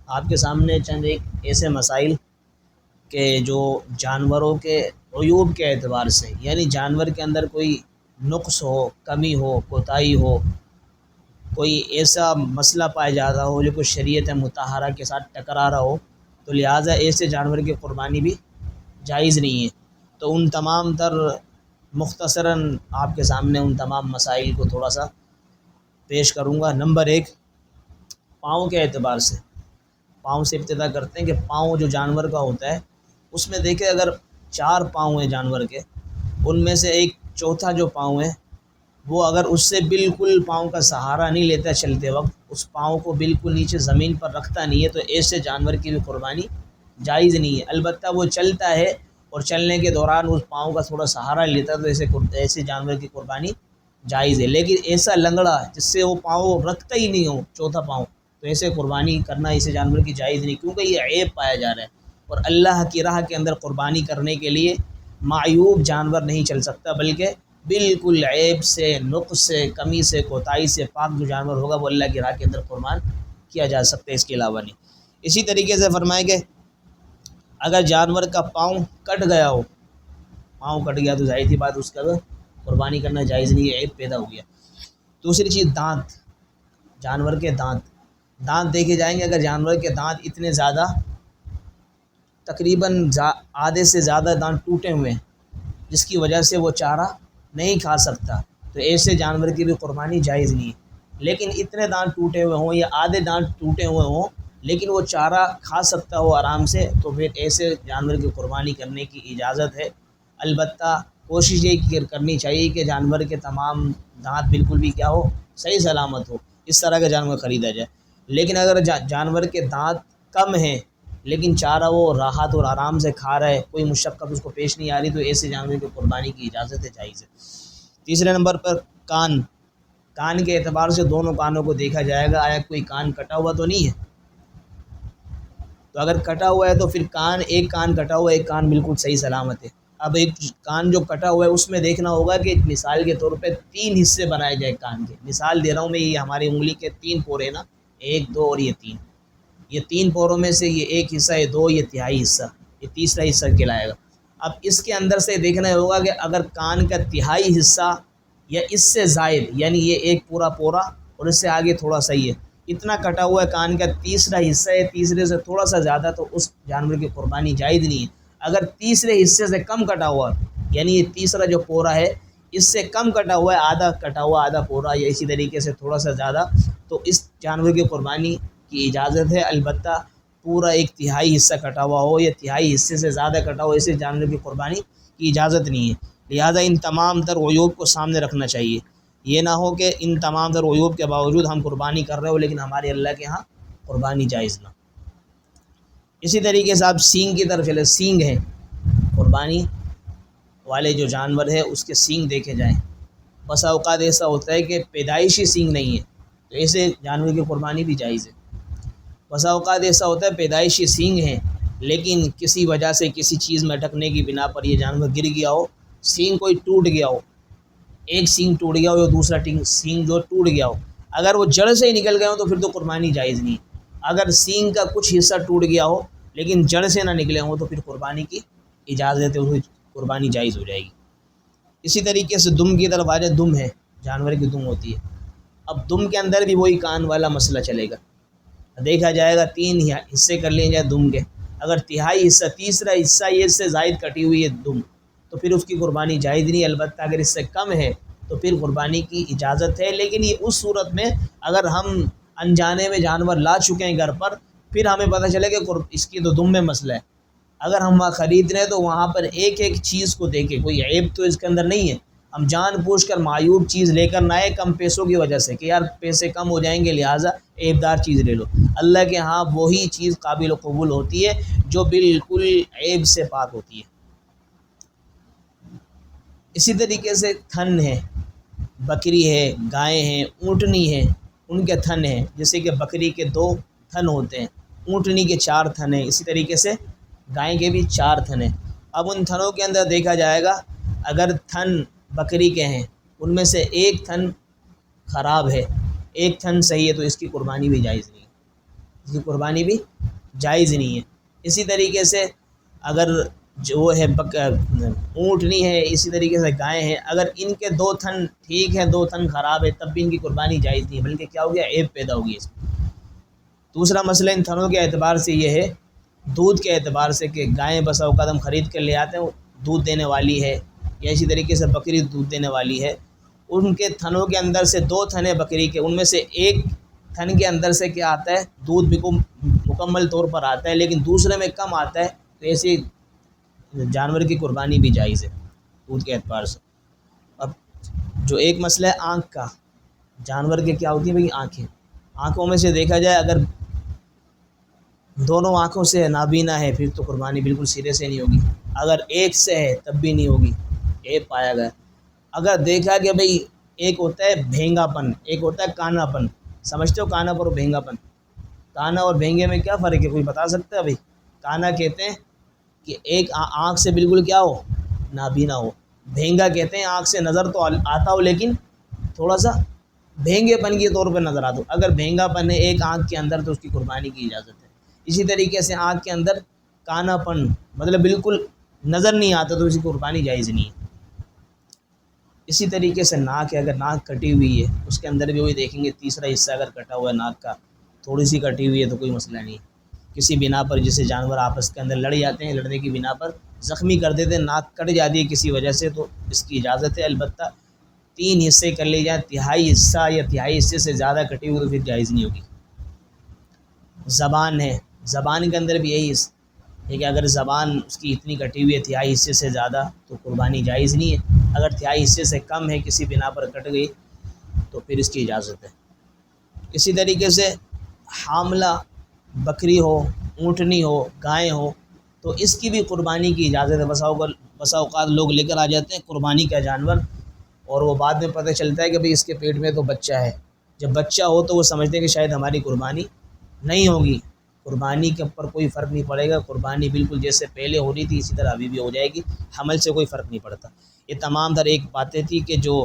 آپ کے سامنے چند ایک ایسے مسائل کہ جو جانوروں کے عیوب کے اعتبار سے، یعنی جانور کے اندر کوئی نقص ہو، کمی ہو، کوتاہی ہو، کوئی ایسا مسئلہ پایا جاتا ہو جو کوئی شریعت مطہرہ کے ساتھ ٹکرا رہا ہو، تو لہٰذا ایسے جانور کی قربانی بھی جائز نہیں ہے۔ تو ان تمام تر مختصراً آپ کے سامنے ان تمام مسائل کو تھوڑا سا پیش کروں گا۔ نمبر ایک، پاؤں کے اعتبار سے، پاؤں سے ابتدا کرتے ہیں کہ پاؤں جو جانور کا ہوتا ہے اس میں دیکھیں اگر 4 پاؤں ہیں جانور کے، ان میں سے ایک چوتھا جو پاؤں ہے وہ اگر اس سے بالکل پاؤں کا سہارا نہیں لیتا چلتے وقت، اس پاؤں کو بالکل نیچے زمین پر رکھتا نہیں ہے، تو ایسے جانور کی بھی قربانی جائز نہیں ہے۔ البتہ وہ چلتا ہے اور چلنے کے دوران اس پاؤں کا تھوڑا سہارا لیتا ہے تو ایسے جانور کی قربانی جائز ہے۔ لیکن ایسا لنگڑا جس سے وہ پاؤں رکھتا ہی نہیں ہو، چوتھا پاؤں، تو ایسے قربانی کرنا اسے جانور کی جائز نہیں، کیونکہ یہ عیب پایا جا رہا ہے، اور اللہ کی راہ کے اندر قربانی کرنے کے لیے معیوب جانور نہیں چل سکتا، بلکہ بالکل عیب سے، نقص سے، کمی سے، کوتاہی سے پاک جو جانور ہوگا وہ اللہ کی راہ کے اندر قربان کیا جا سکتا ہے، اس کے علاوہ نہیں۔ اسی طریقے سے فرمائے کہ اگر جانور کا پاؤں کٹ گیا ہو، پاؤں کٹ گیا تو ظاہر سی بات اس کا قربانی کرنا جائز نہیں ہے، عیب پیدا ہو گیا۔ دوسری چیز دانت، جانور کے دانت، دانت دیکھے جائیں گے، اگر جانور کے دانت اتنے زیادہ، تقریباً آدھے سے زیادہ دانت ٹوٹے ہوئے ہیں جس کی وجہ سے وہ چارہ نہیں کھا سکتا، تو ایسے جانور کی بھی قربانی جائز نہیں ہے۔ لیکن اتنے دانت ٹوٹے ہوئے ہوں یا آدھے دانت ٹوٹے ہوئے ہوں لیکن وہ چارہ کھا سکتا ہو آرام سے، تو پھر ایسے جانور کی قربانی کرنے کی اجازت ہے۔ البتہ کوشش یہ کرنی چاہیے کہ جانور کے تمام دانت بالکل بھی کیا ہو، صحیح سلامت ہو، اس طرح کا جانور خریدا جائے۔ لیکن اگر جانور کے دانت کم ہیں لیکن چارہ وہ راحت اور آرام سے کھا رہا ہے، کوئی مشقت اس کو پیش نہیں آ رہی، تو ایسے جانور کی قربانی کی اجازت ہے، جائز ہے۔ تیسرے نمبر پر کان، کان کے اعتبار سے دونوں کانوں کو دیکھا جائے گا، آیا کوئی کان کٹا ہوا تو نہیں ہے، تو اگر کٹا ہوا ہے تو پھر ایک کان کٹا ہوا ہے، ایک کان بالکل صحیح سلامت ہے۔ اب ایک کان جو کٹا ہوا ہے اس میں دیکھنا ہوگا کہ مثال کے طور پہ 3 حصے بنائے جائے کان کے، مثال دے رہا ہوں میں، یہ ہماری انگلی کے 3 پورے نا، 1 2 اور یہ 3، یہ 3 پوروں میں سے یہ ایک حصہ، یہ 2، یہ تہائی حصہ، یہ تیسرا حصہ کہلائے گا۔ اب اس کے اندر سے دیکھنا ہوگا کہ اگر کان کا تہائی حصہ یا اس سے زائد، یعنی یہ ایک پورا پورا اور اس سے آگے تھوڑا سا ہی ہے، اتنا کٹا ہوا ہے کان کا تیسرا حصہ ہے، تیسرے سے تھوڑا سا زیادہ، تو اس جانور کی قربانی جائز نہیں ہے۔ اگر تیسرے حصے سے کم کٹا ہوا، یعنی یہ تیسرا جو پورا ہے اس سے کم کٹا ہوا ہے، آدھا کٹا ہوا، آدھا پورا، یا اسی طریقے سے تھوڑا سا زیادہ، تو اس جانور کی قربانی کی اجازت ہے۔ البتہ پورا ایک تہائی حصہ کٹا ہوا ہو یا تہائی حصے سے زیادہ کٹا ہو، ایسے جانور کی قربانی کی اجازت نہیں ہے۔ لہٰذا ان تمام تر عیوب کو سامنے رکھنا چاہیے، یہ نہ ہو کہ ان تمام تر عیوب کے باوجود ہم قربانی کر رہے ہو لیکن ہمارے اللہ کے ہاں قربانی جائز نہ۔ اسی طریقے سے آپ سینگ کی طرف چلے، سینگ ہیں قربانی والے جو جانور ہے اس کے سینگ دیکھے جائیں، بسا اوقات ایسا ہوتا ہے کہ پیدائشی سینگ نہیں ہے تو ایسے جانور کی قربانی بھی جائز ہے۔ بسا اوقات ایسا ہوتا ہے پیدائشی سینگ ہیں لیکن کسی وجہ سے، کسی چیز میں اٹکنے کی بنا پر یہ جانور گر گیا ہو، سینگ کوئی ٹوٹ گیا ہو، ایک سینگ ٹوٹ گیا ہو یا دوسرا سینگ جو ٹوٹ گیا ہو، اگر وہ جڑ سے ہی نکل گئے ہوں تو پھر تو قربانی جائز نہیں ہے۔ اگر سینگ کا کچھ حصہ ٹوٹ گیا ہو لیکن جڑ سے نہ نکلے ہوں تو پھر قربانی کی اجازت ہے، اس قربانی جائز ہو جائے گی۔ اسی طریقے سے دم کی طرف آ جائے، دم ہے، جانور کی دم ہوتی ہے، اب دم کے اندر بھی وہی کان والا مسئلہ چلے گا، دیکھا جائے گا 3 حصے کر لیے جائے دم کے، اگر تہائی حصہ، تیسرا حصہ یہ اس سے زائد کٹی ہوئی ہے دم، تو پھر اس کی قربانی جائز نہیں، البتہ اگر اس سے کم ہے تو پھر قربانی کی اجازت ہے۔ لیکن یہ اس صورت میں اگر ہم انجانے میں جانور لا چکے ہیں گھر پر، پھر ہمیں پتہ چلے کہ اس کی تو دم میں مسئلہ ہے، اگر ہم وہاں خرید رہے ہیں تو وہاں پر ایک ایک چیز کو دیکھیں، کوئی عیب تو اس کے اندر نہیں ہے، ہم جان بوجھ کر معیوب چیز لے کر نہ آئے کم پیسوں کی وجہ سے کہ یار پیسے کم ہو جائیں گے لہٰذا عیب دار چیز لے لو۔ اللہ کے ہاں وہی چیز قابل قبول ہوتی ہے جو بالکل عیب سے پاک ہوتی ہے۔ اسی طریقے سے تھن ہے، بکری ہے، گائے ہیں، اونٹنی ہے، ان کے تھن ہیں، جیسے کہ بکری کے 2 تھن ہوتے ہیں، اونٹنی کے 4 تھن ہیں، اسی طریقے سے گائے کے بھی 4 تھن ہیں۔ اب ان تھنوں کے اندر دیکھا جائے گا، اگر تھن بکری کے ہیں ان میں سے ایک تھن خراب ہے، ایک تھن صحیح ہے، تو اس کی قربانی بھی جائز نہیں ہے۔ اس کی قربانی بھی جائز نہیں ہے۔ اسی طریقے سے اگر جو ہے اونٹنی ہے، اسی طریقے سے گائے ہیں، اگر ان کے 2 تھن ٹھیک ہیں 2 تھن خراب ہے تب بھی ان کی قربانی جائز نہیں ہے، بلکہ کیا ہو گیا، عیب پیدا ہوگی اس میں۔ دوسرا مسئلہ ان تھنوں کے اعتبار سے یہ ہے، دودھ کے اعتبار سے، کہ گائیں بسا اوقات ہم خرید کر لے آتے ہیں، وہ دودھ دینے والی ہے، یا اسی طریقے سے بکری دودھ دینے والی ہے، ان کے تھنوں کے اندر سے 2 تھن بکری کے، ان میں سے ایک تھن کے اندر سے کیا آتا ہے، دودھ بھی مکمل طور پر آتا ہے، لیکن دوسرے میں کم آتا ہے، تو ایسی جانور کی قربانی بھی جائز ہے دودھ کے اعتبار سے۔ اب جو ایک مسئلہ ہے آنکھ کا، جانور کے کیا ہوتی ہیں بھئی آنکھیں، آنکھوں میں سے دیکھا جائے اگر دونوں آنکھوں سے نابینا ہے پھر تو قربانی بالکل سرے سے نہیں ہوگی، اگر ایک سے ہے تب بھی نہیں ہوگی، عیب پایا گیا۔ اگر دیکھا کہ بھئی ایک ہوتا ہے بھینگا پن، ایک ہوتا ہے کانا پن، سمجھتے ہو کانا پر اور بھینگا پن، کانا اور بھینگے میں کیا فرق ہے، کوئی بتا سکتا ہے بھئی؟ کانا کہتے ہیں کہ ایک آنکھ سے بالکل کیا ہو، نابینا ہو، بھینگا کہتے ہیں آنکھ سے نظر تو آتا ہو لیکن تھوڑا سا بھینگے پن کے طور پر نظر آتا ہو، اگر بھینگا پن ہے ایک آنکھ کے اندر تو اس کی قربانی کی اجازت ہے۔ اسی طریقے سے آنکھ کے اندر کانا پن مطلب بالکل نظر نہیں آتا تو اس کی قربانی جائز نہیں ہے۔ اسی طریقے سے ناک ہے، اگر ناک کٹی ہوئی ہے اس کے اندر بھی وہی دیکھیں گے، تیسرا حصہ اگر کٹا ہوا ہے ناک کا، تھوڑی سی کٹی ہوئی ہے تو کوئی مسئلہ نہیں ہے۔ کسی بنا پر جسے جانور آپس کے اندر لڑ جاتے ہیں، لڑنے کی بنا پر زخمی کر دیتے ہیں، ناک کٹ جاتی ہے کسی وجہ سے، تو اس کی اجازت ہے، البتہ 3 حصے کر لی جائیں، تہائی حصہ یا تہائی حصے سے زیادہ کٹی ہوئی تو پھر جائز نہیں ہوگی۔ زبان ہے، زبان کے اندر بھی یہی ہے کہ اگر زبان اس کی اتنی کٹی ہوئی ہے تہائی حصے سے زیادہ تو قربانی جائز نہیں ہے، اگر تہائی حصے سے کم ہے کسی بنا پر کٹ گئی تو پھر اس کی اجازت ہے۔ اسی طریقے سے حاملہ بکری ہو، اونٹنی ہو، گائے ہو تو اس کی بھی قربانی کی اجازت ہے۔ بسا اوقات لوگ لے کر آ جاتے ہیں قربانی کا جانور اور وہ بعد میں پتہ چلتا ہے کہ بھئی اس کے پیٹ میں تو بچہ ہے، جب بچہ ہو تو وہ سمجھتے ہیں کہ شاید ہماری قربانی نہیں ہوگی، قربانی کے اوپر کوئی فرق نہیں پڑے گا، قربانی بالکل جیسے پہلے ہو رہی تھی اسی طرح ابھی بھی ہو جائے گی، حمل سے کوئی فرق نہیں پڑتا۔ یہ تمام تر ایک باتیں تھی کہ جو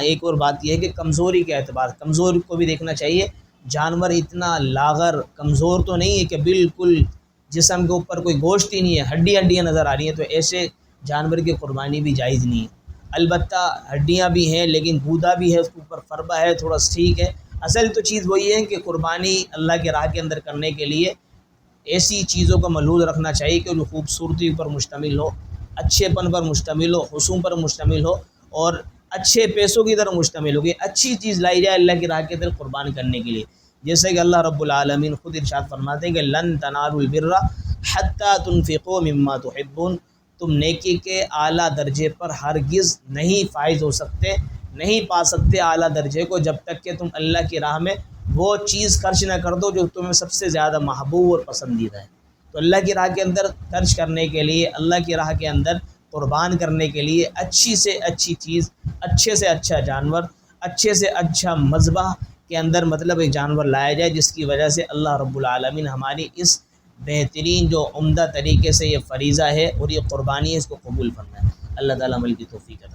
ایک اور بات یہ ہے کہ کمزوری کے اعتبار، کمزور کو بھی دیکھنا چاہیے، جانور اتنا لاغر کمزور تو نہیں ہے کہ بالکل جسم کے اوپر کوئی گوشت ہی نہیں ہے، ہڈیاں نظر آ رہی ہیں، تو ایسے جانور کی قربانی بھی جائز نہیں ہے۔ البتہ ہڈیاں بھی ہیں لیکن گودا بھی ہے، اس کے اوپر فربہ ہے، تھوڑا ٹھیک ہے۔ اصل تو چیز وہی ہے کہ قربانی اللہ کے راہ کے اندر کرنے کے لیے ایسی چیزوں کو ملحوظ رکھنا چاہیے کہ جو خوبصورتی پر مشتمل ہو، اچھے پن پر مشتمل ہو، حسن پر مشتمل ہو اور اچھے پیسوں کی طرف مشتمل ہو، کہ اچھی چیز لائی جائے اللہ کی راہ کے اندر قربان کرنے کے لیے۔ جیسے کہ اللہ رب العالمین خود ارشاد فرماتے ہیں کہ لن تنالوا البر حتی تنفقوا مما تحبون، تم نیکی کے اعلیٰ درجے پر ہرگز نہیں فائز ہو سکتے، نہیں پا سکتے اعلیٰ درجے کو جب تک کہ تم اللہ کی راہ میں وہ چیز خرچ نہ کر دو جو تمہیں سب سے زیادہ محبوب اور پسندیدہ ہے۔ تو اللہ کی راہ کے اندر خرچ کرنے کے لیے، اللہ کی راہ کے اندر قربان کرنے کے لیے اچھی سے اچھی چیز، اچھے سے اچھا جانور، اچھے سے اچھا مذبح کے اندر مطلب ایک جانور لایا جائے، جس کی وجہ سے اللہ رب العالمین ہماری اس بہترین جو عمدہ طریقے سے یہ فریضہ ہے اور یہ قربانی ہے اس کو قبول فرمائے۔ اللہ تعالیٰ عمل کی توفیق عطا